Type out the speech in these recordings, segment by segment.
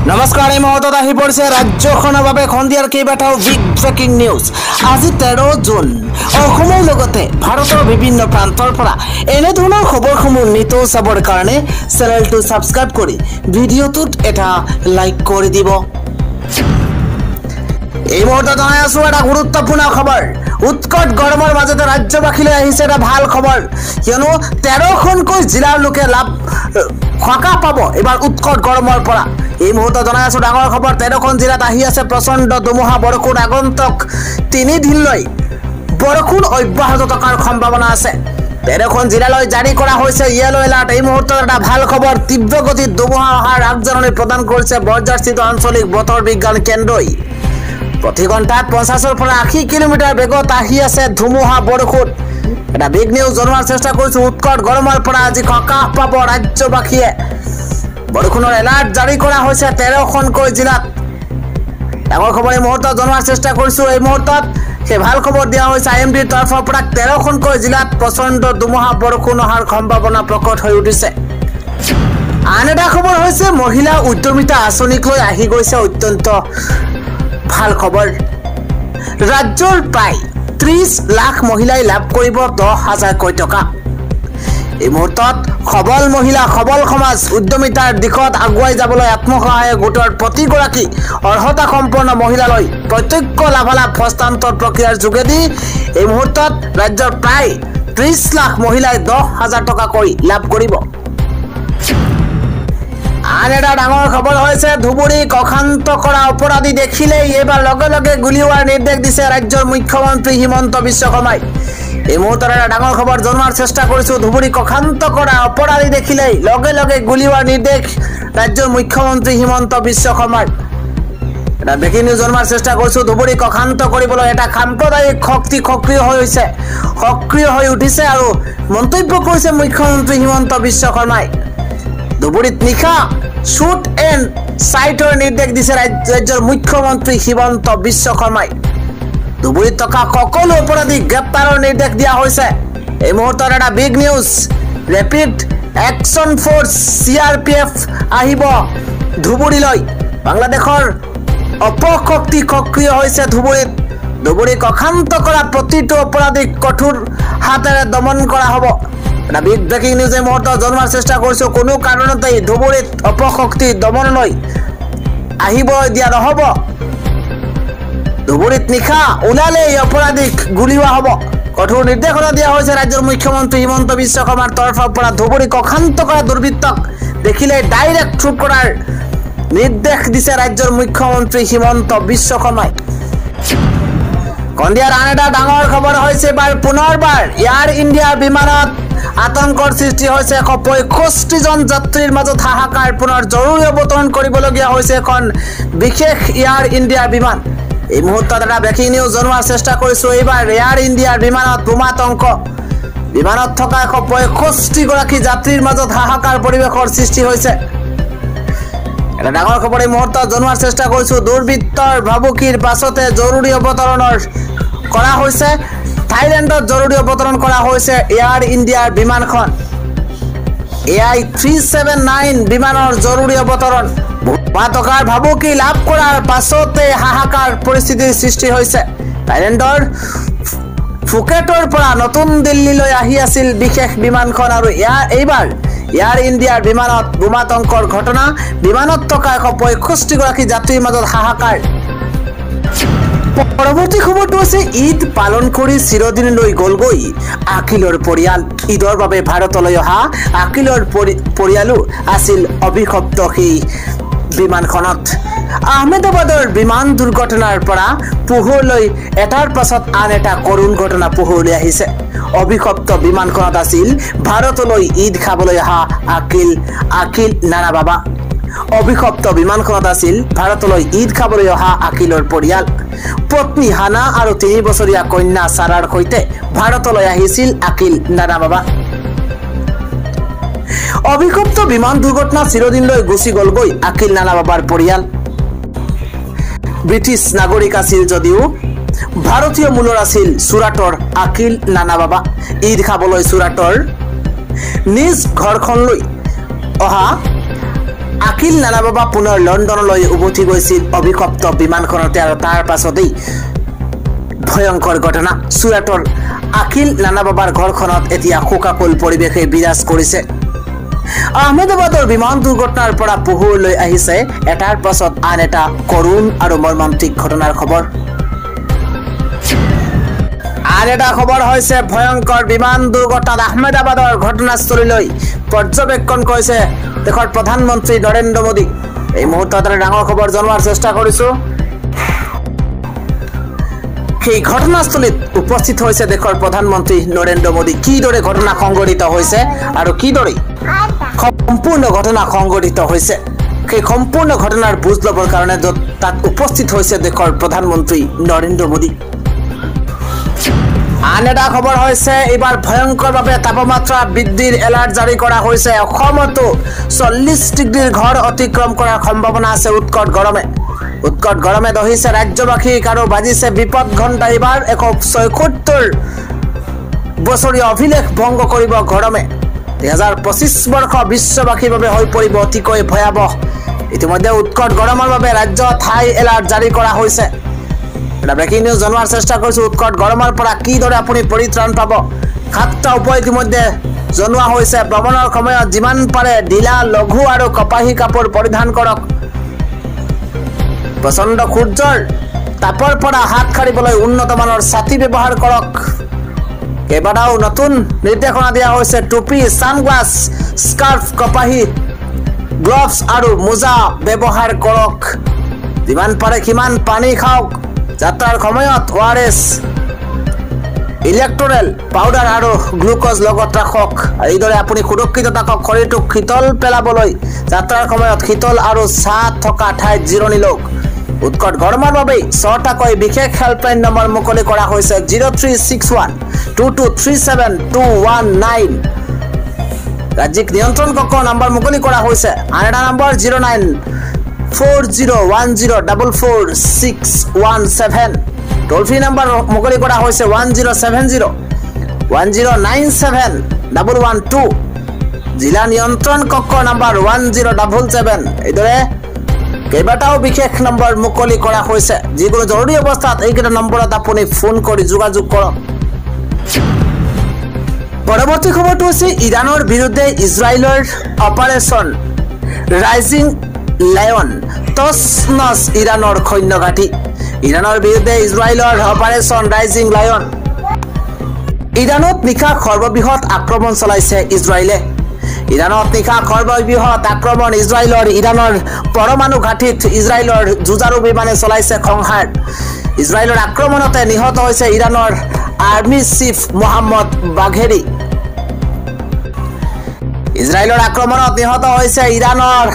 নমস্কাৰ এই মুহূৰ্তত আহি পৰিছে ৰাজ্যখনৰ বাবে সন্ধিয়াৰ কেইবাটাও বিগ ব্ৰেকিং নিউজ। আজি 13 জুন অসমৰ লগতে ভাৰতৰ বিভিন্ন প্ৰান্তৰ পৰা এনে ধৰণৰ খবৰসমূহ নিতৌ চাবৰ কাৰণে চেনেলটো সাবস্ক্ৰাইব কৰি ভিডিঅ'টোত এটা লাইক কৰি দিব। এই মুহূৰ্তত জনাই আছো এটা গুৰুত্বপূৰ্ণ খবৰ। উৎকট গৰমৰ মাজতে ৰাজ্যবাসীলৈ আহিছে এটা ভাল খবৰ, কিয়নো 13খনকৈ জিলাৰ লোকে লাভ সকাহ পাব এবাৰ উৎকট গৰমৰ পৰা। এই মুহূৰ্তত জনাই আছো ডাঙৰ খবৰ। 13খন জিলাত আহি আছে প্ৰচণ্ড ধুমুহা বৰষুণ। আগন্তুক 3 দিনলৈ বৰষুণ অব্যাহত থকাৰ সম্ভাৱনা আছে। 13খন জিলালৈ জাৰি কৰা হৈছে ইয়েলো এলাৰ্ট। এই মুহূৰ্তত এটা ভাল খবৰ, তীব্ৰ গতিত ধুমুহা অহাৰ আগজাননী প্ৰদান কৰিছে বৰঝাৰস্থিত আঞ্চলিক বতৰ বিজ্ঞান কেন্দ্ৰই। প্ৰতি ঘণ্টাত 50ৰ পৰা 80 কিলোমিটাৰ বেগত আহি আছে ধুমুহা বৰষুণ। এটা বিগ নিউজ জনোৱাৰ চেষ্টা কৰিছো। উৎকট গৰমৰ পৰা আজি সকাহ পাব ৰাজ্যবাসীয়ে। বৰষুণৰ এলাৰ্ট জাৰি কৰা হৈছে 13খনকৈ জিলাত। ডাঙৰ খবৰ এই মুহূৰ্তত জনোৱাৰ চেষ্টা কৰিছো। এই মুহূৰ্তত সেই ভাল খবৰ দিয়া হৈছে IMDৰ তৰফৰ পৰা। 13খনকৈ জিলাত প্ৰচণ্ড ধুমুহা বৰষুণ অহাৰ সম্ভাৱনা প্ৰকট হৈ উঠিছে। আন এটা খবৰ হৈছে মহিলা উদ্যমিতা আঁচনিক লৈ আহি গৈছে অত্যন্ত ভাল খবৰ। ৰাজ্যৰ প্ৰায় 30 লাখ মহিলাই লাভ কৰিব 10,000কৈ টকা। এই মুহূৰ্তত সবল মহিলা, সবল সমাজ উদ্যমিতাৰ দিশত আগুৱাই যাবলৈ আত্মসহায়ক গোটৰ প্ৰতিগৰাকী অৰ্হতা সম্পন্ন মহিলালৈ প্ৰত্যক্ষ লাভালাভ হস্তান্তৰ প্ৰক্ৰিয়াৰ যোগেদি এই মুহূৰ্তত ৰাজ্যৰ প্ৰায় 30 লাখ মহিলাই 10,000 টকাকৈ লাভ কৰিব। আন এটা ডাঙৰ খবৰ হৈছে ধুবুৰীক অশান্ত কৰা অপৰাধী দেখিলেই এইবাৰ লগে লগে গুলীওৱাৰ নিৰ্দেশ দিছে ৰাজ্যৰ মুখ্যমন্ত্ৰী হিমন্ত বিশ্ব শৰ্মাই। এই মুহূৰ্তত এটা ডাঙৰ খবৰ জনোৱাৰ চেষ্টা কৰিছো। ধুবুৰীক অশান্ত কৰা অপৰাধী দেখিলেই লগে লগে গুলীওৱাৰ নিৰ্দেশ ৰাজ্যৰ মুখ্যমন্ত্ৰী হিমন্ত বিশ্ব শৰ্মাৰ। এটা ব্ৰেকিং নিউজ জনোৱাৰ চেষ্টা কৰিছো। ধুবুৰীক অশান্ত কৰিবলৈ এটা সাম্প্ৰদায়িক শক্তি সক্ৰিয় হৈ উঠিছে আৰু মন্তব্য কৰিছে মুখ্যমন্ত্ৰী হিমন্ত বিশ্ব শৰ্মাই। ধুবুৰীত নিশা শ্বুট এণ্ড চাইটৰ নিৰ্দেশ দিছে ৰাজ্যৰ মুখ্যমন্ত্ৰী হিমন্ত বিশ্ব শৰ্মাই। ধুবুৰীত থকা সকলো অপৰাধীক গ্ৰেপ্তাৰৰ নিৰ্দেশ দিয়া হৈছে। এই মুহূৰ্তত এটা big news, rapid action force CRPF আহিব ধুবুৰীলৈ। বাংলাদেশৰ অপশক্তি সক্ৰিয় হৈছে ধুবুৰীত। ধুবুৰীক অশান্ত কৰা প্ৰতিটো অপৰাধীক কঠোৰ হাতেৰে দমন কৰা হ'ব। এটা বিগ ব্ৰেকিং নিউজ এই মুহূৰ্তত জনোৱাৰ চেষ্টা কৰিছো। কোনো কাৰণতেই ধুবুৰীত অপশক্তি দমনলৈ আহিব দিয়া নহ'ব। ধুবুৰীত নিশা ওলালেই অপৰাধীক গুলীওৱা হ'ব। কঠোৰ নিৰ্দেশনা দিয়া হৈছে ৰাজ্যৰ মুখ্যমন্ত্ৰী হিমন্ত বিশ্ব শৰ্মাৰ তৰফৰ পৰা। ধুবুৰীক অশান্ত কৰা দুৰ্বৃত্তক দেখিলে ডাইৰেক্ট শ্বুট কৰাৰ নিৰ্দেশ দিছে ৰাজ্যৰ মুখ্যমন্ত্ৰী হিমন্ত বিশ্ব শৰ্মাই। সন্ধিয়াৰ আন এটা ডাঙৰ খবৰ হৈছে পুনৰবাৰ এয়াৰ ইণ্ডিয়াৰ বিমানত আতংকৰ সৃষ্টি হৈছে। 165জন যাত্ৰীৰ মাজত হাহাকাৰ। পুনৰ জৰুৰী অৱতৰণ কৰিবলগীয়া হৈছে এখন বিশেষ এয়াৰ ইণ্ডিয়াৰ বিমান। এই মুহূৰ্তত এটা ব্ৰেকিং নিউজ জনোৱাৰ চেষ্টা কৰিছো। এইবাৰ এয়াৰ ইণ্ডিয়াৰ বিমানত বোমাতংক। বিমানত থকা 165গৰাকী যাত্ৰীৰ মাজত হাহাকাৰ পৰিৱেশৰ সৃষ্টি হৈছে। এটা ডাঙৰ খবৰ এই মুহূৰ্তত জনোৱাৰ চেষ্টা কৰিছো। দুৰ্বৃত্তৰ ভাবুকিৰ পাছতে জৰুৰী অৱতৰণ কৰা হৈছে। থাইলেণ্ডত জৰুৰী অৱতৰণ কৰা হৈছে এয়াৰ ইণ্ডিয়াৰ বিমানখন। AI379 বিমানৰ জৰুৰী অৱতৰণ। বোমাতকাৰ ভাবুকি লাভ কৰাৰ পাছতে হাহাকাৰ পৰিস্থিতিৰ সৃষ্টি হৈছে। থাইলেণ্ডৰ ফুকেটৰ পৰা নতুন দিল্লীলৈ আহি আছিল বিশেষ বিমানখন আৰু এইবাৰ এয়াৰ ইণ্ডিয়াৰ বিমানত বোমাতংকৰ ঘটনা। বিমানত থকা 165গৰাকী যাত্ৰীৰ মাজত হাহাকাৰ। পৰৱৰ্তী খবৰটো আছে ঈদ পালন কৰি চিৰদিনলৈ গ'লগৈ আকিলৰ পৰিয়াল। ঈদৰ বাবে ভাৰতলৈ অহা আকিলৰ পৰিয়ালো আছিল অভিশপ্ত সেই বিমানখনত। আহমেদাবাদৰ বিমান দুৰ্ঘটনাৰ পৰা পোহৰলৈ এটাৰ পাছত আন এটা কৰুণ ঘটনা পোহৰলৈ আহিছে। অভিশপ্ত বিমানখনত আছিল ভাৰতলৈ ঈদ খাবলৈ অহা আকিল নানা বাবা। অভিশপ্ত বিমানখনত আছিল ভাৰতলৈ ঈদ খাবলৈ অহা আকিলৰ পৰিয়াল। পত্নী হানা আৰু 3 বছৰীয়া কন্যা সাৰাৰ সৈতে ভাৰতলৈ আহিছিল আকিল নানা বাবা। অভিশপ্ত বিমান দুৰ্ঘটনা চিৰদিনলৈ গুচি গ'লগৈ আকিল নানা বাবাৰ পৰিয়াল। ব্ৰিটিছ নাগৰিক আছিল যদিও ভাৰতীয় মূলৰ আছিল চুৰাটৰ আকিল নানা বাবা। ঈদ খাবলৈ চুৰাটৰ নিজ ঘৰখনলৈ অহা আকিল নানা বাবা পুনৰ লণ্ডনলৈ উভতি গৈছিল অভিশপ্ত বিমানখনতে আৰু তাৰ পাছতেই ভয়ংকৰ ঘটনা চুৰাটৰ আকিল নানা বাবাৰ ঘৰখনত এতিয়া শোকাকুল পৰিৱেশে বিৰাজ কৰিছে আহমেদাবাদৰ বিমান দুৰ্ঘটনাৰ পৰা পোহৰলৈ আহিছে এটাৰ পাছত আন এটা কৰুণ আৰু মৰ্মান্তিক ঘটনাৰ খবৰ আন এটা খবৰ হৈছে ভয়ংকৰ বিমান দুৰ্ঘটনাত আহমেদাবাদৰ ঘটনাস্থলীলৈ পৰ্যবেক্ষণ কৰিছে দেশৰ প্ৰধানমন্ত্ৰী নৰেন্দ্ৰ মোদী এই মুহূৰ্তত ডাঙৰ খবৰ জনোৱাৰ চেষ্টা কৰিছো সেই ঘটনাস্থলীত উপস্থিত হৈছে দেশৰ প্ৰধানমন্ত্ৰী নৰেন্দ্ৰ মোদী কিদৰে ঘটনা সংঘটিত হৈছে আৰু কিদৰে সম্পূৰ্ণ ঘটনা সংঘটিত হৈছে সেই সম্পূৰ্ণ ঘটনাৰ বুজ ল'বৰ কাৰণে তাত উপস্থিত হৈছে দেশৰ প্ৰধানমন্ত্ৰী নৰেন্দ্ৰ মোদী আন এটা খবৰ হৈছে এইবাৰ ভয়ংকৰভাৱে তাপমাত্ৰা বৃদ্ধিৰ এলাৰ্ট জাৰি কৰা হৈছে অসমতো 40 ডিগ্ৰীৰ ঘৰ অতিক্ৰম কৰাৰ সম্ভাৱনা আছে উৎকট গৰমে দহিছে ৰাজ্যবাসীক আৰু বাজিছে বিপদ ঘণ্টা এইবাৰ 176 বছৰীয়া অভিলেখ ভংগ কৰিব গৰমে 2025 বৰ্ষ বিশ্ববাসীৰ বাবে হৈ পৰিব অতিকৈ ভয়াৱহ ইতিমধ্যে উৎকট গৰমৰ বাবে ৰাজ্যত হাই এলাৰ্ট জাৰি কৰা হৈছে ব্ৰেকিং নিউজ জনোৱাৰ চেষ্টা কৰিছো উৎকট গৰমৰ পৰা কিদৰে আপুনি পৰিত্ৰাণ পাব 7টা উপায় ইতিমধ্যে জনোৱা হৈছে ভ্ৰমণৰ সময়ত যিমান পাৰে ঢিলা লঘু আৰু কপাহী কাপোৰ পৰিধান কৰক প্ৰচণ্ড সূৰ্যৰ তাপৰ পৰা হাত সাৰিবলৈ উন্নত মানৰ ছাতি ব্যৱহাৰ কৰক কেইবাটাও নতুন নিৰ্দেশনা দিয়া হৈছে টুপি সানগ্লাস স্কাৰ্ফ কপাহী গ্লভছ আৰু মোজা ব্যৱহাৰ কৰক যিমান পাৰে কিমান পানী খাওক যাত্ৰাৰ সময়ত ORS ইলেক্ট্ৰল পাউডাৰ আৰু গ্লুকোজ লগত ৰাখক এইদৰে আপুনি সুৰক্ষিত থাকক শৰীৰটোক শীতল পেলাবলৈ যাত্ৰাৰ সময়ত শীতল আৰু ছাঁ থকা ঠাইত জিৰণি লওক উৎকট গৰমৰ বাবে 6টাকৈ বিশেষ হেল্পলাইন নম্বৰ মুকলি কৰা হৈছে 0361 2237 ৰাজ্যিক নিয়ন্ত্ৰণ কক্ষৰ নম্বৰ মুকলি কৰা হৈছে আন এটা নম্বৰ 09401044617 টোল ফ্ৰী নম্বৰ মুকলি কৰা হৈছে 1070 1097 112 জিলা নিয়ন্ত্ৰণ কক্ষৰ নম্বৰ 1077 এইদৰে কেইবাটাও বিশেষ নম্বৰ মুকলি কৰা হৈছে যিকোনো জৰুৰী অৱস্থাত এইকেইটা নম্বৰত আপুনি ফোন কৰি যোগাযোগ কৰক পৰৱৰ্তী খবৰটো হৈছে ইৰানৰ বিৰুদ্ধে ইজৰাইলৰ অপাৰেশ্যন ৰাইজিং লায়ন তছনছ ইৰানৰ সৈন্য ঘাটি ইৰানৰ বিৰুদ্ধে ইজৰাইলৰ অপাৰেশ্যন ৰাইজিং লায়ন ইৰানত নিশা সৰ্ববৃহৎ আক্ৰমণ চলাইছে ইজৰাইলে ইৰানত নিশা সৰ্ববৃহৎ আক্ৰমণ ইৰানৰ পৰমাণু ঘাটিত ইজৰাইলৰ যুঁজাৰু বিমানে চলাইছে সংহাৰ ইজৰাইলৰ আক্ৰমণতে নিহত হৈছে ইৰানৰ আৰ্মি চিফ মোহাম্মদ বাঘেৰি ইজৰাইলৰ আক্ৰমণত নিহত হৈছে ইৰানৰ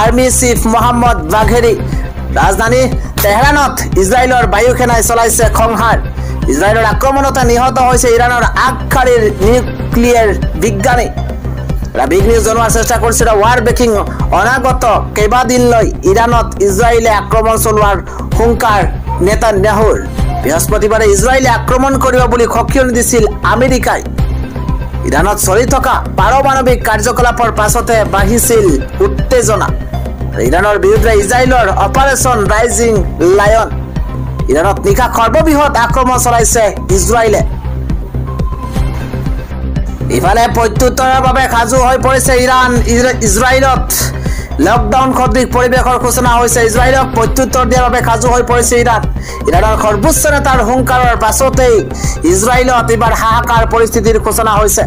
আৰ্মি চিফ মোহাম্মদ বাঘেৰি ৰাজধানী তেহৰানত ইজৰাইলৰ বায়ুসেনাই চলাইছে সংহাৰ ইজৰাইলৰ আক্ৰমণতে নিহত হৈছে ইৰানৰ আগশাৰীৰ নিউক্লিয়াৰ বিজ্ঞানী বিগ নিউজ জনোৱাৰ চেষ্টা কৰিছিল ৱাৰ ব্ৰেকিং অনাগত কেইবাদিনলৈ ইৰাণত ইজৰাইলে আক্ৰমণ চলোৱাৰ হুংকাৰ নেতান্যাহুৰ বৃহস্পতিবাৰে ইজৰাইলে আক্ৰমণ কৰিব বুলি সকিয়নি দিছিল আমেৰিকাই ইৰাণত চলি থকা পাৰমাণৱিক কাৰ্যকলাপৰ পাছতে বাঢ়িছিল উত্তেজনা ইৰাণৰ বিৰুদ্ধে ইজৰাইলৰ অপাৰেশ্যন ৰাইজিং লায়ন ইৰাণত নিশা সৰ্ববৃহৎ আক্ৰমণ চলাইছে ইজৰাইলে ইফালে প্ৰত্যুত্তৰৰ বাবে সাজু হৈ পৰিছে ইজৰাইলত লকডাউন সদৃশ পৰিৱেশৰ ঘোষণা হৈছে ইজৰাইলক প্ৰত্যুত্তৰ দিয়াৰ বাবে সাজু হৈ পৰিছে ইৰাণৰ সৰ্বোচ্চ নেতাৰ হুংকাৰৰ পাছতেই ইজৰাইলত এইবাৰ হাহাকাৰ পৰিস্থিতিৰ ঘোষণা হৈছে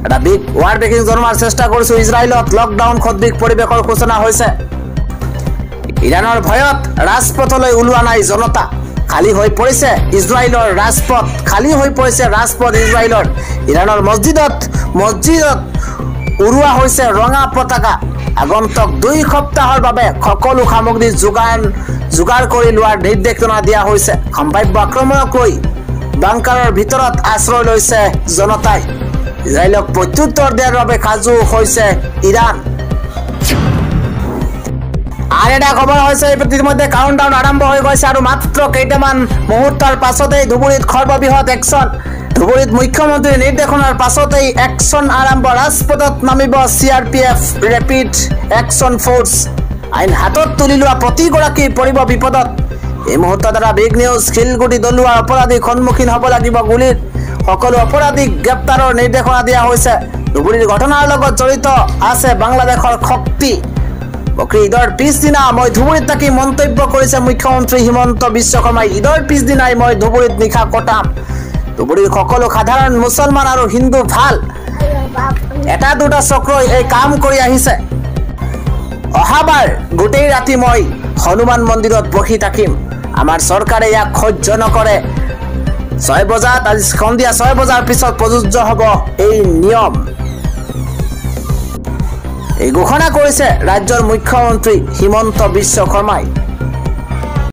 এটা বিগ ৱাৰ ব্ৰেকিং জনোৱাৰ চেষ্টা কৰিছো ইজৰাইলত লকডাউন সদৃশ পৰিৱেশৰ ঘোষণা হৈছে ইৰাণৰ ভয়ত ৰাজপথলৈ ওলোৱা নাই জনতা খালী হৈ পৰিছে ইজৰাইলৰ ৰাজপথ ইৰাণৰ মছজিদত উৰুৱা হৈছে ৰঙা পতাকা আগন্তুক 2 সপ্তাহৰ বাবে সকলো সামগ্ৰী যোগাৰ কৰি লোৱাৰ নিৰ্দেশনা দিয়া হৈছে সম্ভাৱ্য আক্ৰমণক লৈ বাংকাৰৰ ভিতৰত আশ্ৰয় লৈছে জনতাই ইজৰাইলক প্ৰত্যুত্তৰ দিয়াৰ বাবে সাজু হৈছে ইৰাণ আৰ এটা খবৰ হৈছে ইতিমধ্যে কাউণ্টডাউন আৰম্ভ হৈ গৈছে আৰু মাত্ৰ কেইটামান মুহূৰ্তৰ পাছতেই ধুবুৰীত সৰ্ববৃহৎ একশ্যন ধুবুৰীত মুখ্যমন্ত্ৰীৰ নিৰ্দেশনাৰ পাছতেই একশ্যন আৰম্ভ। ৰাজপথত নামিব CRPF ৰেপিড একশ্যন ফ'ৰ্চ। আইন হাতত তুলি লোৱা প্ৰতিগৰাকী পৰিব বিপদত। এই মুহূৰ্তত এটা বিগ নিউজ। শিলগুটি দলোৱা অপৰাধীক সন্মুখীন হ'ব লাগিব গুলীৰ। সকলো অপৰাধীক গ্ৰেপ্তাৰৰ নিৰ্দেশনা দিয়া হৈছে। ধুবুৰীৰ ঘটনাৰ লগত জড়িত আছে বাংলাদেশৰ শক্তি। বকৰি ঈদৰ পিছদিনা মই ধুবুৰীত থাকি মন্তব্য কৰিছে মুখ্যমন্ত্ৰী হিমন্ত বিশ্ব শৰ্মাই। ঈদৰ পিছদিনাই মই ধুবুৰীত নিশা কটাম। ধুবুৰীৰ সকলো সাধাৰণ মুছলমান আৰু হিন্দু ভাল। এটা দুটা চক্ৰই এই কাম কৰি আহিছে। অহাবাৰ গোটেই ৰাতি মই হনুমান মন্দিৰত বহি থাকিম। আমাৰ চৰকাৰে ইয়াক সহ্য নকৰে। 6 বজাত আজি সন্ধিয়া 6 বজাৰ পিছত প্ৰযোজ্য হ'ব এই নিয়ম। এই ঘোষণা কৰিছে ৰাজ্যৰ মুখ্যমন্ত্ৰী হিমন্ত বিশ্ব শৰ্মাই।